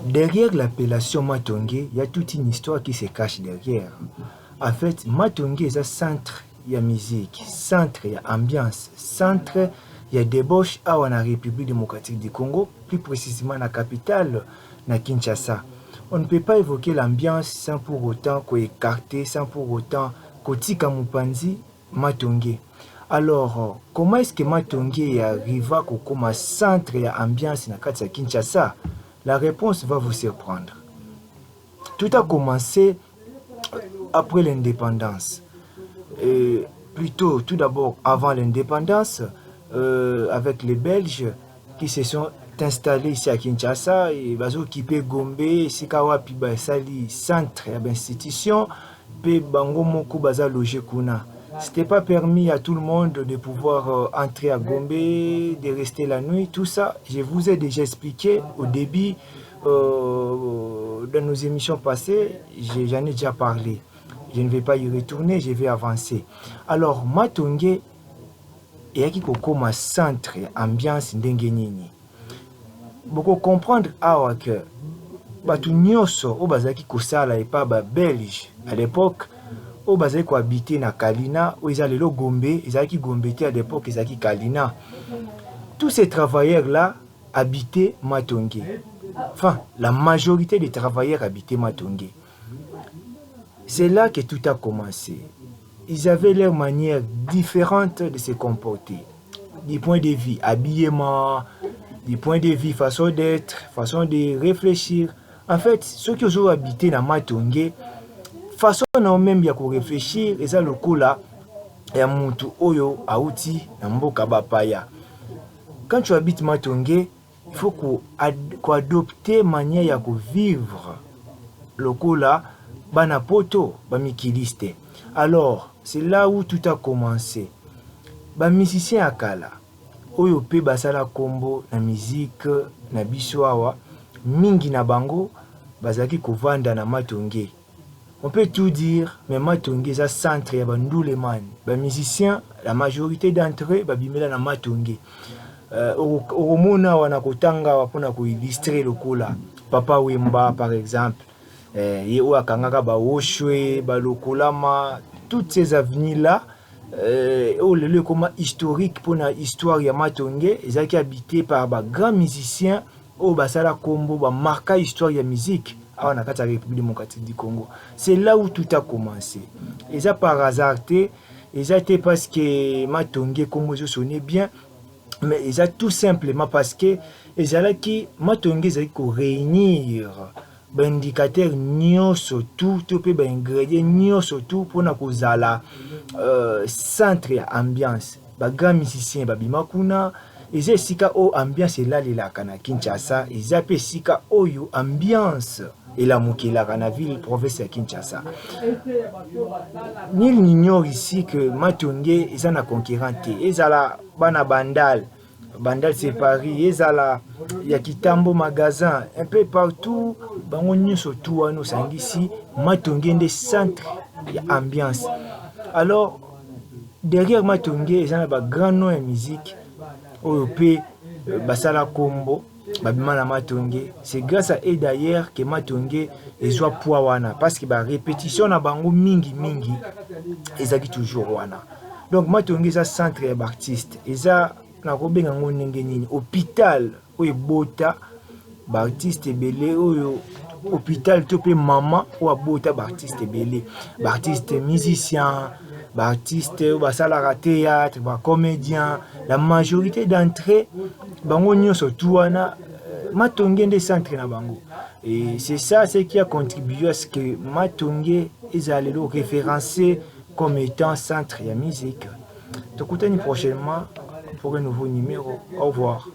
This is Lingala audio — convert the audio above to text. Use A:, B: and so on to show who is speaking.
A: Derrière l'appellation Matongé, il y a toute une histoire qui se cache derrière. En fait, Matongé est un centre de musique, centre d'ambiance, centre de débauche à la République démocratique du Congo, plus précisément la capitale, na Kinshasa. On ne peut pas évoquer l'ambiance sans pour autant écarter, sans pour autant kotika mupanzi Matongé. Alors, comment est-ce que Matongé arriva comme un centre d'ambiance na Kinshasa? La réponse va vous surprendre. Tout a commencé après l'indépendance. Plutôt, tout d'abord, avant l'indépendance, avec les Belges qui se sont installés ici à Kinshasa, et ils ont occupé Gombe, Sikawapi, Sali, centre d'institution, puis Bango Moko Baza logé Kuna. Ce n'était pas permis à tout le monde de pouvoir entrer à Gombe, de rester la nuit, tout ça. Je vous ai déjà expliqué au début dans nos émissions passées, j'en ai déjà parlé. Je ne vais pas y retourner, je vais avancer. Alors, Matongé est comme un centre ambiance ndengenini. Beaucoup comprendre que batu nyonso o bazaki kosala et pas belge à l'époque. Au bazé ko habité na Kalina, où ils allaient le Gombe, ils allaient qui Gombe à l'époque, ils allaient qui Kalina. Tous ces travailleurs-là habitaient Matongé. Enfin, la majorité des travailleurs habitaient Matongé. C'est là que tout a commencé. Ils avaient leur manière différente de se comporter. Du point de vue habillement, du point de vue façon d'être, façon de réfléchir. En fait, ceux qui ont habité dans Matongé, façon non même ya ko réfléchir eza lokola ya muntu oyo auti na mboka bapaya. Quand tu habites Matongé, il faut qu'on adopter manière ya ko vivre lokola bana poto bamikiliste. Alors, c'est là où tout a commencé. Ba musicien akala oyo pe basala kombo na musique na biso awa mingi na bango bazaki kovanda na Matongé. On peut tout dire, mais Matongé est un centre, il y a des musiciens, la majorité d'entre eux, babimela na Matongé. Oromona wanakotanga wapona ko illustrer le kola. Papa Wemba par exemple, ye o akangaka ba Oshwe, ba Lokolama, toutes ces avenues là, le comme historique pour la histoire ya Matongé, ils ont habité par ba grands musiciens au basala kombo ba marquer histoire ya musique. À la République démocratique du Congo. C'est là où tout a commencé. Et ça par hasard, et ça été parce que Matongé comme je sonnais bien, mais ça tout simplement parce que et ça là qui Matongé ça ko réunir indicateur nyonso tout peut ben ingrédient nyonso tout pour na kozala centre ambiance ba grand musicien ba bimakuna. Eza sika o ambiance elalelaka na Kinshasa, eza pe sika oyo ambiance elamukelaka na ville province ya Kinshasa. Nul n'ignore ici que Matongé eza na concurrente, ezala bana Bandal, Bandal c'est Paris, ezala ya Kitambo magasin, un peu partout, bango nyonso tout wana osangisi Matongé nde centre ya ambiance. Alors derrière Matongé eza na ba grand nom ya musique Europé, Basala Kombo, Babimana Matongé. C'est grâce à eux d'ailleurs que Matongé est joie pour wana. Parce que la répétition na bango mingi, ils ont toujours wana. Donc Matongé est un centre d'artistes. Ils ont hôpital, où bota, artiste belé, hôpital, topé maman, ou bota, artiste belé, artiste musicien. Artistes, basalara théâtre, comédiens, la majorité d'entre eux, bango nyonso tuana Matongé des centres na bango. Et c'est ça ce qui a contribué à ce que Matongé est allé référencé comme étant centre de musique. Tokutani prochainement pour un nouveau numéro. Au revoir.